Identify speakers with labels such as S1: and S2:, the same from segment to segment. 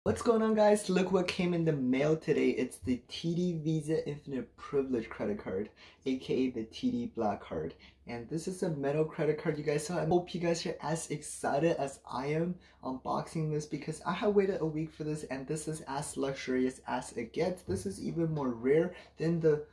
S1: What's going on, guys? Look what came in the mail today. It's the TD Visa Infinite Privilege credit card, aka the TD Black card. And this is a metal credit card, you guys. So I hope you guys are as excited as I am unboxing this, because I have waited a week for this and this is as luxurious as it gets. This is even more rare than the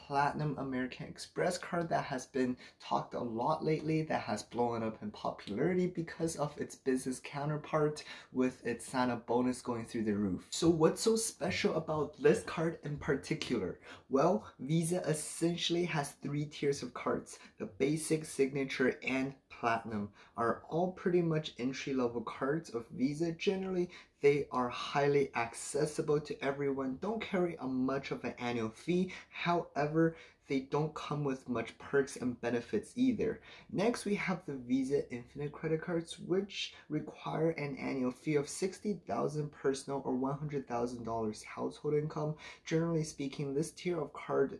S1: Platinum American Express card that has been talked a lot lately, that has blown up in popularity because of its business counterpart with its Santa bonus going through the roof. So what's so special about this card in particular? Well, Visa essentially has three tiers of cards. The basic, signature, and platinum are all pretty much entry-level cards of Visa. Generally, they are highly accessible to everyone, don't carry much of an annual fee. However, they don't come with much perks and benefits either. Next, we have the Visa Infinite credit cards, which require an annual fee of $60,000 personal or $100,000 household income. Generally speaking, this tier of card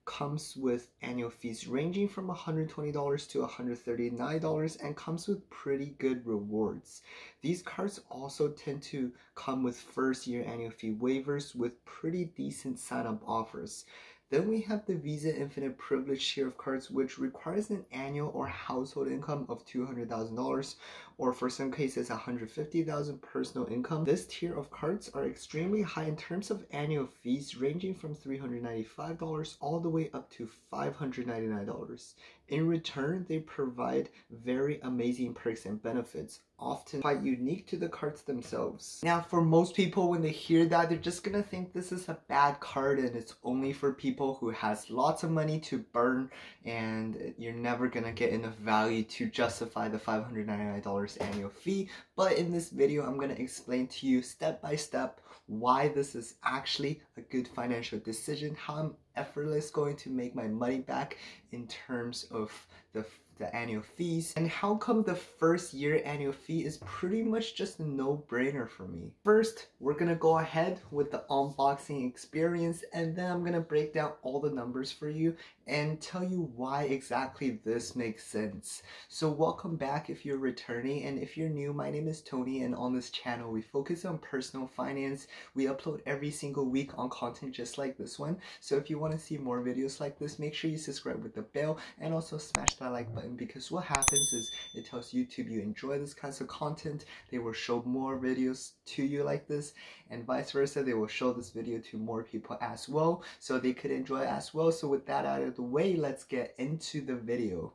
S1: comes with annual fees ranging from $120 to $139 and comes with pretty good rewards. These cards also tend to come with first year annual fee waivers with pretty decent sign-up offers. Then we have the Visa Infinite Privilege tier of cards, which requires an annual or household income of $200,000, or for some cases $150,000 personal income. This tier of cards are extremely high in terms of annual fees, ranging from $395 all the way up to $599. In return, they provide very amazing perks and benefits, often quite unique to the cards themselves. Now, for most people, when they hear that, they're just gonna think this is a bad card and it's only for people who has lots of money to burn, and you're never gonna get enough value to justify the $599 annual fee. But in this video, I'm gonna explain to you step by step why this is actually a good financial decision, how I'm effortless going to make my money back in terms of the annual fees, and how come the first year annual fee is pretty much just a no-brainer for me. First, we're gonna go ahead with the unboxing experience, and then I'm gonna break down all the numbers for you and tell you why exactly this makes sense. So welcome back if you're returning, and if you're new, my name is Tony, and on this channel we focus on personal finance. We upload every single week on content just like this one. So if you want to see more videos like this, make sure you subscribe with the bell and also smash that like button, because what happens is it tells YouTube you enjoy this kinds of content. They will show more videos to you like this, and vice versa. They will show this video to more people as well, so they could enjoy it as well. So with that out of the way, let's get into the video.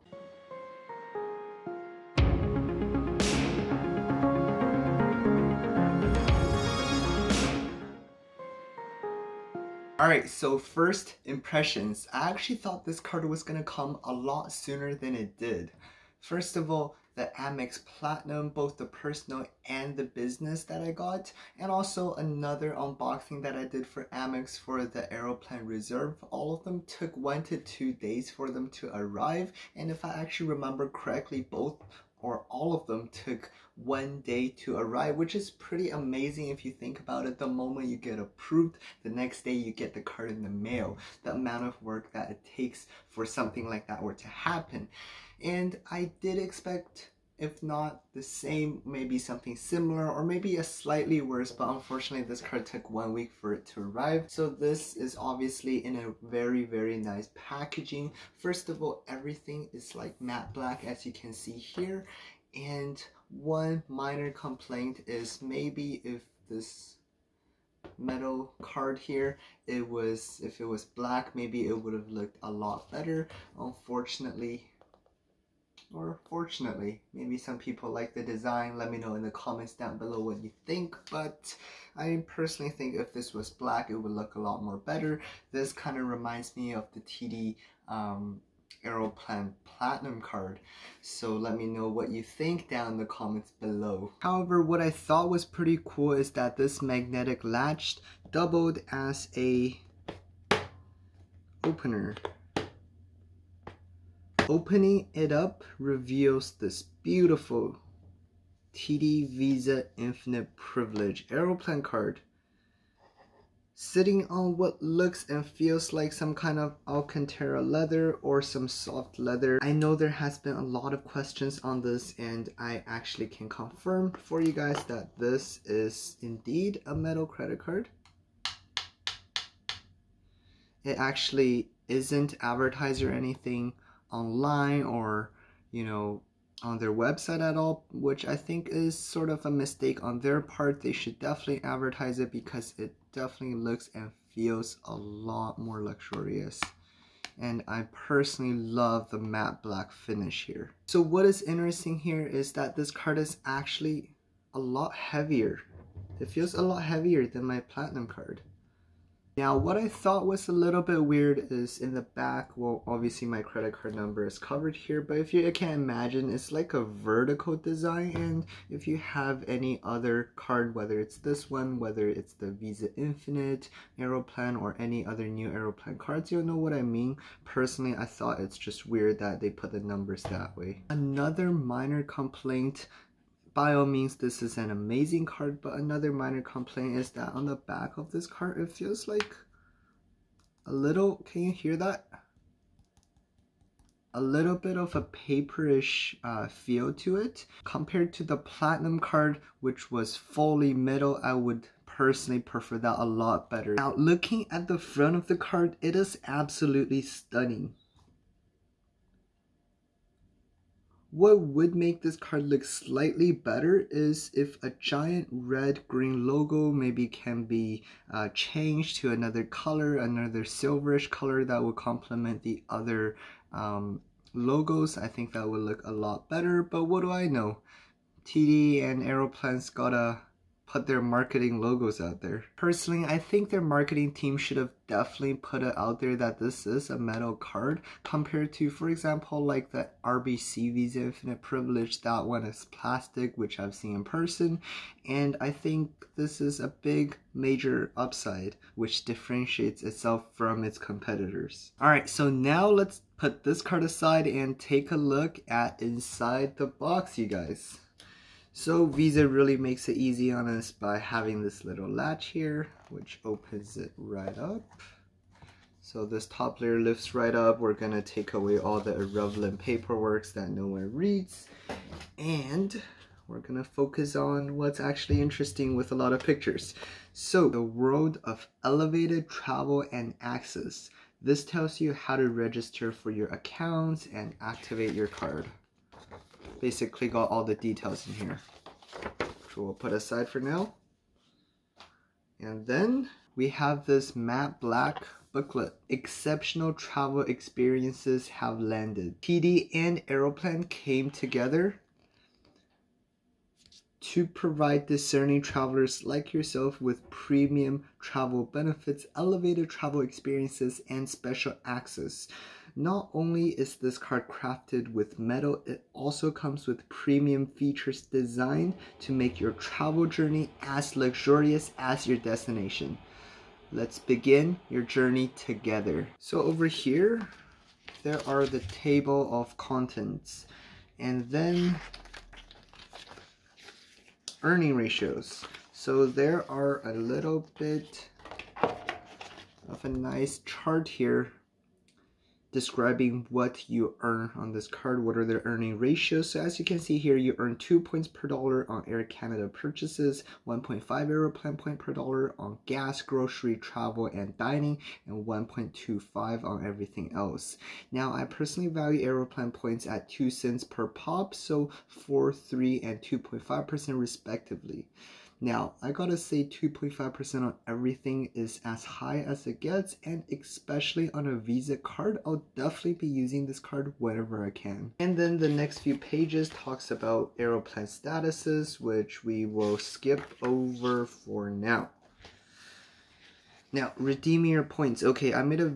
S1: Alright, so first impressions. I actually thought this card was gonna come a lot sooner than it did. First of all, the Amex Platinum, both the personal and the business that I got, and also another unboxing that I did for Amex for the Aeroplan Reserve. All of them took 1 to 2 days for them to arrive, and if I actually remember correctly, both or all of them took 1 day to arrive, which is pretty amazing if you think about it. The moment you get approved, the next day you get the card in the mail. The amount of work that it takes for something like that were to happen. And I did expect, if not the same, maybe something similar, or maybe a slightly worse, but unfortunately this card took 1 week for it to arrive. So this is obviously in a very, very nice packaging. First of all, everything is like matte black, as you can see here. And one minor complaint is maybe if this metal card here, if it was black, maybe it would have looked a lot better. Unfortunately, or fortunately, maybe some people like the design. Let me know in the comments down below what you think, but I personally think if this was black, it would look a lot more better. This kind of reminds me of the TD Aeroplan Platinum card, so let me know what you think down in the comments below. However, what I thought was pretty cool is that this magnetic latch doubled as a opener. Opening it up reveals this beautiful TD Visa Infinite Privilege Aeroplan card. sitting on what looks and feels like some kind of Alcantara leather or some soft leather. I know there has been a lot of questions on this, and I actually can confirm for you guys that this is indeed a metal credit card. It actually isn't advertised or anything online or, you know, on their website at all, which I think is sort of a mistake on their part. They should definitely advertise it because it definitely looks and feels a lot more luxurious. And I personally love the matte black finish here. So what is interesting here is that this card is actually a lot heavier. It feels a lot heavier than my platinum card. Now, what I thought was a little bit weird is in the back, well, obviously my credit card number is covered here, but if you can imagine, it's like a vertical design, and if you have any other card, whether it's this one, whether it's the Visa Infinite, Aeroplan, or any other new Aeroplan cards, you'll know what I mean. Personally, I thought it's just weird that they put the numbers that way. Another minor complaint, by all means, this is an amazing card, but another minor complaint is that on the back of this card, it feels like a little, can you hear that? A little bit of a paperish feel to it. Compared to the platinum card, which was fully metal, I would personally prefer that a lot better. Now, looking at the front of the card, it is absolutely stunning. What would make this card look slightly better is if a giant red-green logo maybe can be changed to another color, another silverish color that would complement the other logos. I think that would look a lot better, but what do I know? TD and Aeroplan's gotta put their marketing logos out there. Personally, I think their marketing team should have definitely put it out there that this is a metal card compared to, for example, like the RBC Visa Infinite Privilege. That one is plastic, which I've seen in person, and I think this is a big major upside which differentiates itself from its competitors. Alright, so now let's put this card aside and take a look at inside the box, you guys. So Visa really makes it easy on us by having this little latch here, which opens it right up. So this top layer lifts right up. We're gonna take away all the irrelevant paperwork that no one reads. And we're gonna focus on what's actually interesting with a lot of pictures. So the world of elevated travel and access. This tells you how to register for your accounts and activate your card. Basically got all the details in here, which we'll put aside for now. And then we have this matte black booklet. Exceptional travel experiences have landed. TD and Aeroplan came together to provide discerning travelers like yourself with premium travel benefits, elevated travel experiences, and special access. Not only is this card crafted with metal, it also comes with premium features designed to make your travel journey as luxurious as your destination. Let's begin your journey together. So over here, there are the table of contents, and then earning ratios. So there are a little bit of a nice chart here describing what you earn on this card, what are their earning ratios. So as you can see here, you earn 2 points per dollar on Air Canada purchases, 1.5 Aeroplan point per dollar on gas, grocery, travel, and dining, and 1.25 on everything else. Now, I personally value Aeroplan points at 2 cents per pop, so 4, 3, and 2.5% respectively. Now, I gotta say 2.5% on everything is as high as it gets, and especially on a Visa card, I'll definitely be using this card whenever I can. And then the next few pages talks about Aeroplan statuses, which we will skip over for now. Now, redeeming your points. Okay, I made a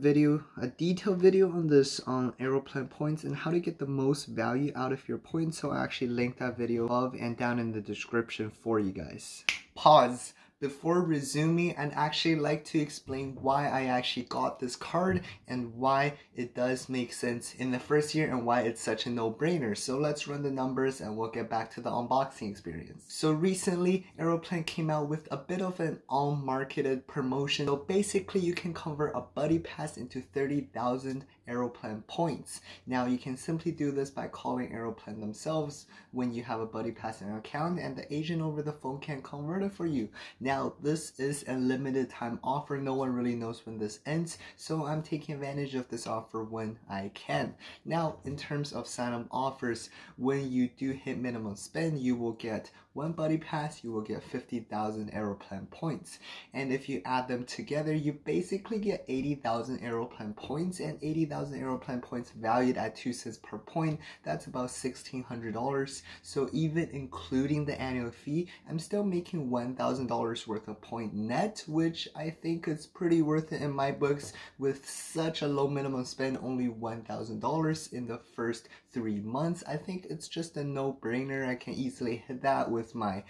S1: detailed video on this, on Aeroplan points and how to get the most value out of your points. So I actually linked that video above and down in the description for you guys. Pause. Before resuming, I'd actually like to explain why I actually got this card and why it does make sense in the first year and why it's such a no-brainer. So let's run the numbers and we'll get back to the unboxing experience. So recently, Aeroplan came out with a bit of an unmarketed promotion. So basically you can convert a buddy pass into 30,000 Aeroplan points. Now you can simply do this by calling Aeroplan themselves when you have a buddy pass in an account, and the agent over the phone can convert it for you. Now this is a limited time offer. No one really knows when this ends, so I'm taking advantage of this offer when I can. Now in terms of sign-up offers, when you do hit minimum spend, you will get one buddy pass, you will get 50,000 Aeroplan points. And if you add them together, you basically get 80,000 Aeroplan points, and 80,000 Aeroplan points valued at 2 cents per point, that's about $1,600. So even including the annual fee, I'm still making $1,000 worth of point net, which I think is pretty worth it in my books. With such a low minimum spend, only $1,000 in the first 3 months, I think it's just a no-brainer. I can easily hit that with my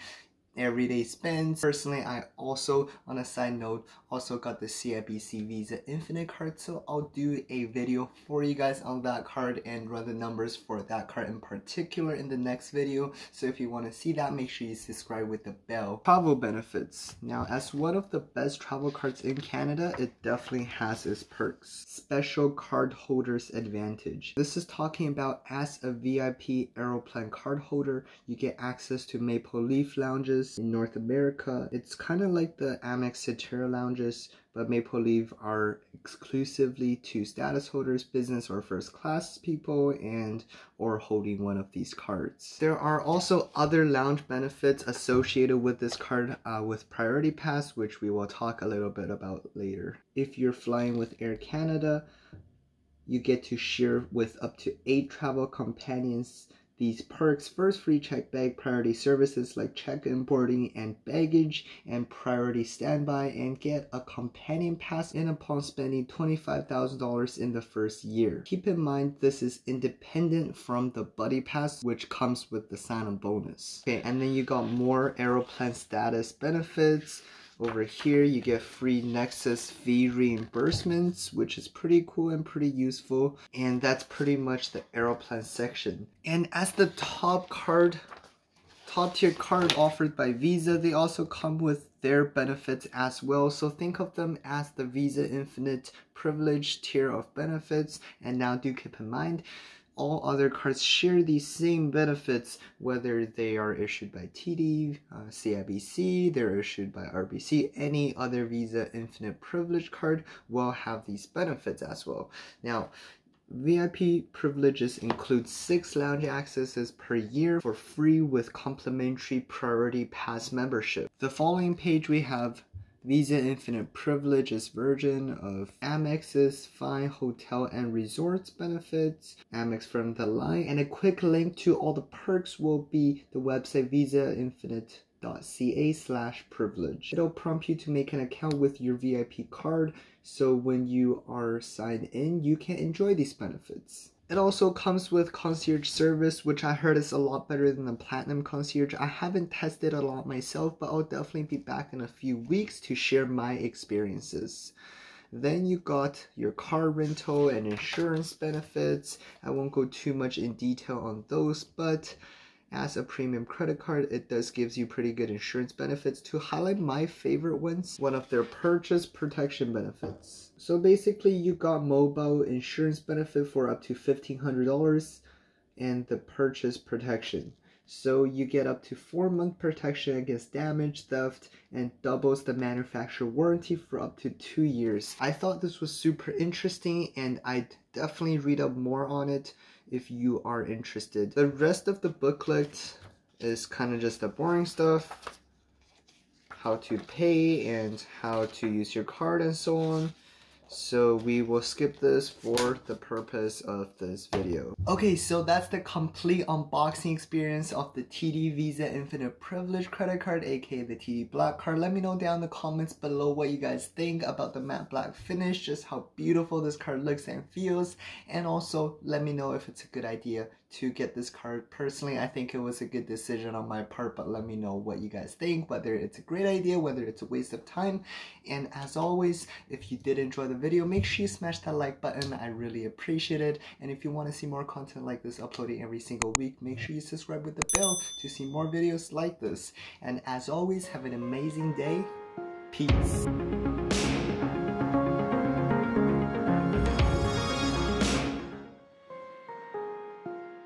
S1: everyday spends. Personally, I also, on a side note, also got the CIBC Visa Infinite card, so I'll do a video for you guys on that card and run the numbers for that card in particular in the next video. So if you want to see that, make sure you subscribe with the bell. Travel benefits. Now, as one of the best travel cards in Canada, it definitely has its perks. Special card holders advantage. This is talking about as a VIP Aeroplan card holder, you get access to Maple Leaf lounges in North America. It's kind of like the Amex Cetera lounges, but Maple Leaf are exclusively to status holders, business or first class people, and or holding one of these cards. There are also other lounge benefits associated with this card with Priority Pass, which we will talk a little bit about later. If you're flying with Air Canada, you get to share with up to 8 travel companions these perks: first free check bag, priority services like check-in, boarding and baggage, and priority standby, and get a companion pass in upon spending $25,000 in the first year. Keep in mind this is independent from the buddy pass, which comes with the sign-on bonus. Okay, and then you got more Aeroplan status benefits. Over here you get free Nexus fee reimbursements, which is pretty cool and pretty useful, and that's pretty much the Aeroplan section. And as the top tier card offered by Visa, they also come with their benefits as well. So think of them as the Visa Infinite Privilege tier of benefits. And now do keep in mind, all other cards share these same benefits, whether they are issued by TD, CIBC, they're issued by RBC, any other Visa Infinite Privilege card will have these benefits as well. Now, VIP privileges include 6 lounge accesses per year for free with complimentary Priority Pass membership. The following page we have Visa Infinite Privileges version of Amex's fine hotel and resorts benefits, Amex from the line, and a quick link to all the perks will be the website visainfinite.ca/privilege. It'll prompt you to make an account with your VIP card, so when you are signed in, you can enjoy these benefits. It also comes with concierge service, which I heard is a lot better than the Platinum Concierge. I haven't tested a lot myself, but I'll definitely be back in a few weeks to share my experiences. Then you got your car rental and insurance benefits. I won't go too much in detail on those, but as a premium credit card, it does gives you pretty good insurance benefits. To highlight my favorite ones, one of their purchase protection benefits. So basically you got mobile insurance benefit for up to $1,500 and the purchase protection. So you get up to 4-month protection against damage, theft, and doubles the manufacturer warranty for up to 2 years. I thought this was super interesting, and I'd definitely read up more on it if you are interested. The rest of the booklet is kind of just the boring stuff, how to pay and how to use your card and so on. So we will skip this for the purpose of this video. Okay, so that's the complete unboxing experience of the TD Visa Infinite Privilege credit card, aka the TD Black card. Let me know down in the comments below what you guys think about the matte black finish, just how beautiful this card looks and feels, and also let me know if it's a good idea to get this card. Personally, I think it was a good decision on my part, but let me know what you guys think, whether it's a great idea, whether it's a waste of time. And as always, if you did enjoy the video, make sure you smash that like button. I really appreciate it. And if you want to see more content like this uploading every single week, make sure you subscribe with the bell to see more videos like this. And as always, have an amazing day. Peace.